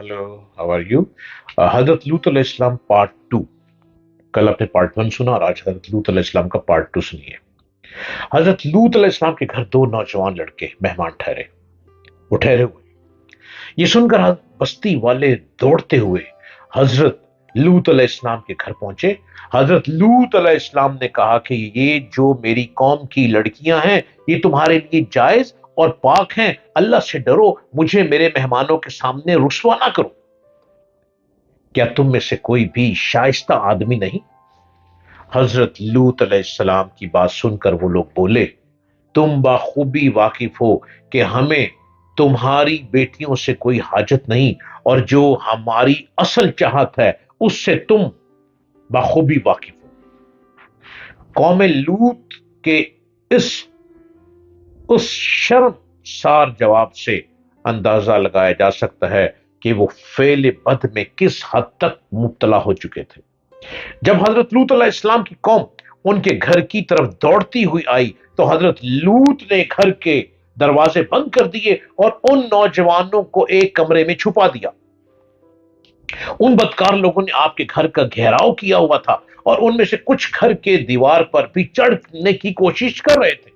Hello, how are you? हजरत लूत अलैहिस्सलाम part two. कल आपने पार्ट वन सुना और आज हजरत लूत अलैहिस्सलाम का पार्ट टू सुनिए। हजरत लूत अलैहिस्सलाम के घर दो नौजवान लड़के मेहमान ठहरे, वो ठहरे हुए। ये सुनकर बस्ती वाले दौड़ते हुए हजरत लूत अलैहिस्सलाम के घर पहुंचे। हजरत लूत अलैहिस्सलाम ने कहा कि ये जो मेरी कौम की लड़कियां हैं, ये तुम्हारे लिए जायज और पाक हैं। अल्लाह से डरो, मुझे मेरे मेहमानों के सामने रुस्वा ना करो। क्या तुम में से कोई भी शाइस्ता आदमी नहीं? हजरत लूत अलैहिस्सलाम की बात सुनकर वो लोग बोले, तुम बाखूबी वाकिफ हो कि हमें तुम्हारी बेटियों से कोई हाजत नहीं, और जो हमारी असल चाहत है उससे तुम बाखूबी वाकिफ हो। कौम लूत के इस उस शर्मसार जवाब से अंदाजा लगाया जा सकता है कि वो फेल बद में किस हद तक मुब्तला हो चुके थे। जब हजरत लूत अलैहिस्सलाम की कौम उनके घर की तरफ दौड़ती हुई आई तो हजरत लूत ने घर के दरवाजे बंद कर दिए और उन नौजवानों को एक कमरे में छुपा दिया। उन बदकार लोगों ने आपके घर का घेराव किया हुआ था और उनमें से कुछ घर के दीवार पर भी चढ़ने की कोशिश कर रहे थे।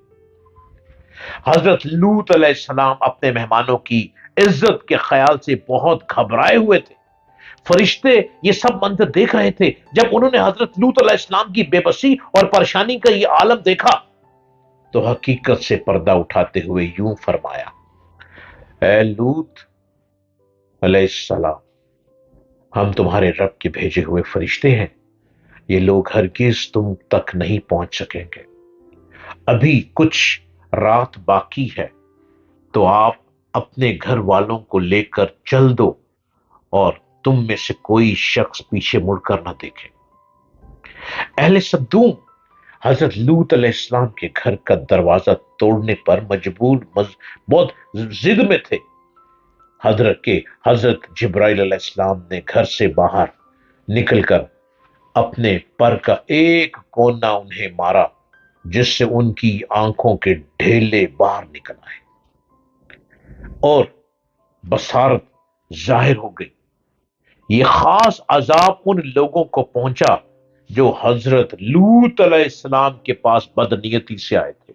हजरत लूत अलैहिस्सलाम अपने मेहमानों की इज्जत के ख्याल से बहुत घबराए हुए थे। फरिश्ते ये सब मंजर देख रहे थे। जब उन्होंने हजरत लूत अलैहिस्सलाम की बेबसी और परेशानी का ये आलम देखा तो हकीकत से पर्दा उठाते हुए यूं फरमाया, ए लूत अलैहिस्सलाम, हम तुम्हारे रब के भेजे हुए फरिश्ते हैं। ये लोग हरगिज तुम तक नहीं पहुंच सकेंगे। अभी कुछ रात बाकी है, तो आप अपने घर वालों को लेकर चल दो और तुम में से कोई शख्स पीछे मुड़कर ना देखे। अहले सद्दूम हजरत लूत अलैहिस्सलाम के घर का दरवाजा तोड़ने पर बहुत जिद में थे। हजरत जिब्राइल अलैहिस्सलाम ने घर से बाहर निकलकर अपने पर का एक कोना उन्हें मारा, जिससे उनकी आंखों के ढेले बाहर निकल आए और बसारत जाहिर हो गई। ये खास अजाब उन लोगों को पहुंचा जो हजरत लूत अलैहिस्सलाम के पास बदनीयती से आए थे।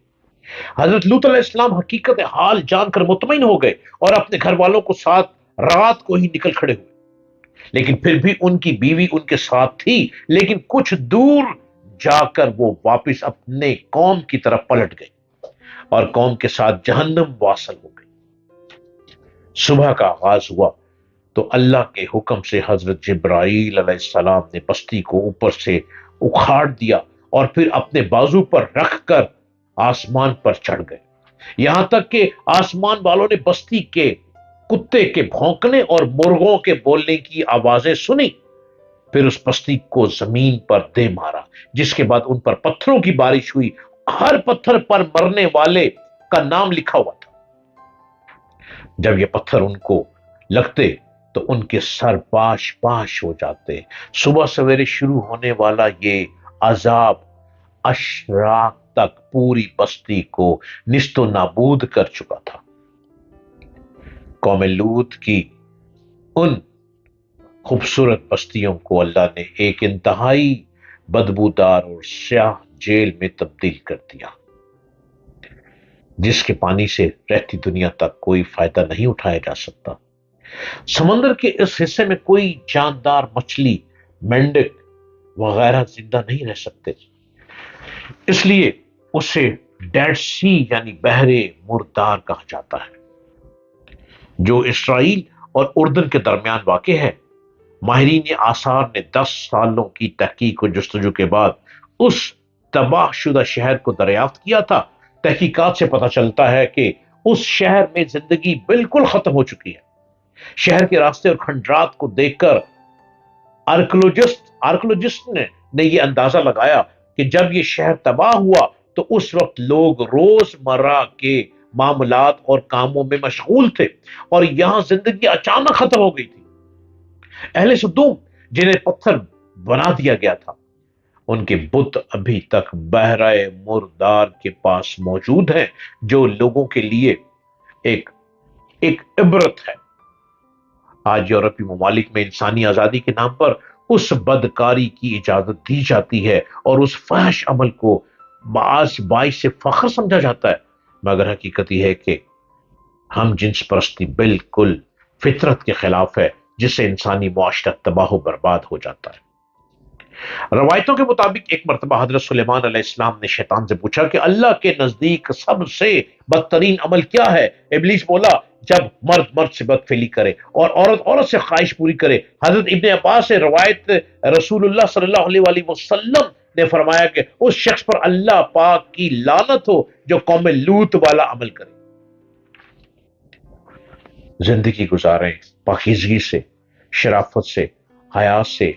हजरत लूत अलैहिस्सलाम हकीकत हाल जानकर मुतमईन हो गए और अपने घर वालों को साथ रात को ही निकल खड़े हुए। लेकिन फिर भी उनकी बीवी उनके साथ थी, लेकिन कुछ दूर जाकर वो वापस अपने कौम की तरफ पलट गए और कौम के साथ जहन्नम वासल हो गई। सुबह का आगाज हुआ तो अल्लाह के हुक्म से हजरत जिब्राइल अलैहिस्सलाम ने बस्ती को ऊपर से उखाड़ दिया और फिर अपने बाजू पर रखकर आसमान पर चढ़ गए। यहां तक कि आसमान वालों ने बस्ती के कुत्ते के भौंकने और मुर्गों के बोलने की आवाजें सुनी। फिर उस बस्ती को जमीन पर दे मारा, जिसके बाद उन पर पत्थरों की बारिश हुई। हर पत्थर पर मरने वाले का नाम लिखा हुआ था। जब ये पत्थर उनको लगते तो उनके सर पाश पाश हो जाते। सुबह सवेरे शुरू होने वाला ये अजाब अशराक तक पूरी बस्ती को निस्तो नाबूद कर चुका था। कौम लूत की उन खूबसूरत बस्तियों को अल्लाह ने एक इंतहाई बदबूदार और स्याह जेल में तब्दील कर दिया, जिसके पानी से रहती दुनिया तक कोई फायदा नहीं उठाया जा सकता। समंदर के इस हिस्से में कोई जानदार मछली, मेंढक वगैरह जिंदा नहीं रह सकते, इसलिए उसे डेड सी यानी बहरे मुर्दार कहा जाता है, जो इसराइल और उर्दन के दरमियान वाक़ है। माहिरीन आसार ने 10 सालों की तहकीक और जस्तजू के बाद उस तबाहशुदा शहर को दरियाफ्त किया था। तहकीकात से पता चलता है कि उस शहर में जिंदगी बिल्कुल खत्म हो चुकी है। शहर के रास्ते और खंडरात को देखकर आर्कोलॉजिस्ट ने यह अंदाजा लगाया कि जब यह शहर तबाह हुआ तो उस वक्त लोग रोजमर्रा के मामलात और कामों में मशगूल थे और यहां जिंदगी अचानक खत्म हो गई थी। अहले सद्दूम, जिन्हें पत्थर बना दिया गया था, उनके बुत अभी तक बहराए मुर्दार के पास मौजूद हैं, जो लोगों के लिए एक एक इबरत है। آج یورپی ممالک میں انسانی آزادی کے نام پر اس بدکاری کی اجازت دی جاتی ہے اور اس فحش عمل کو باعث سے فخر سمجھا جاتا ہے، مگر حقیقت یہ ہے کہ ہم جنس پرستی بالکل فطرت کے خلاف ہے، جس سے انسانی معاشرہ تباہ و برباد ہو جاتا ہے۔ روایتوں کے مطابق ایک مرتبہ حضرت سلیمان علیہ السلام نے شیطان سے پوچھا کہ اللہ کے نزدیک سب سے بدترین عمل کیا ہے؟ ابلیس بولا، جب مرد مرد سے بدفعلی کرے اور عورت عورت سے خواہش پوری کرے۔ حضرت ابن عباس سے روایت، رسول اللہ صلی اللہ علیہ وآلہ وسلم نے فرمایا کہ اس شخص پر اللہ پاک کی لعنت ہو جو قوم لوط والا عمل کرے۔ زندگی گزاریں پاکیزگی سے، شرافت سے، حیا سے،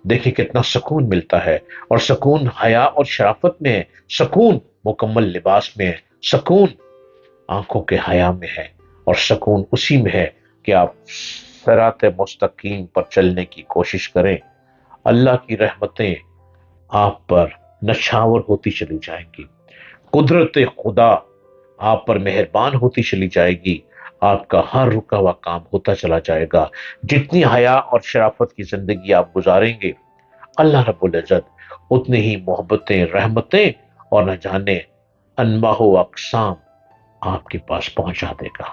دیکھیں کتنا سکون ملتا ہے، اور سکون حیا اور شرافت میں ہے، سکون مکمل لباس میں ہے، سکون آنکھوں کے حیا میں ہے، اور سکون اسی میں ہے کہ آپ صراط مستقیم پر چلنے کی کوشش کریں۔ اللہ کی رحمتیں آپ پر نچھاور ہوتی چلی جائیں گی، قدرت خدا آپ پر مہربان ہوتی چلی جائے گی، آپ کا ہر رکا ہوا کام ہوتا چلا جائے گا۔ جتنی حیا اور شرافت کی زندگی آپ گزاریں گے، اللہ رب العزت اتنی ہی محبتیں، رحمتیں اور نہ جانے انواع و اقسام آپ کے پاس پہنچا دے گا۔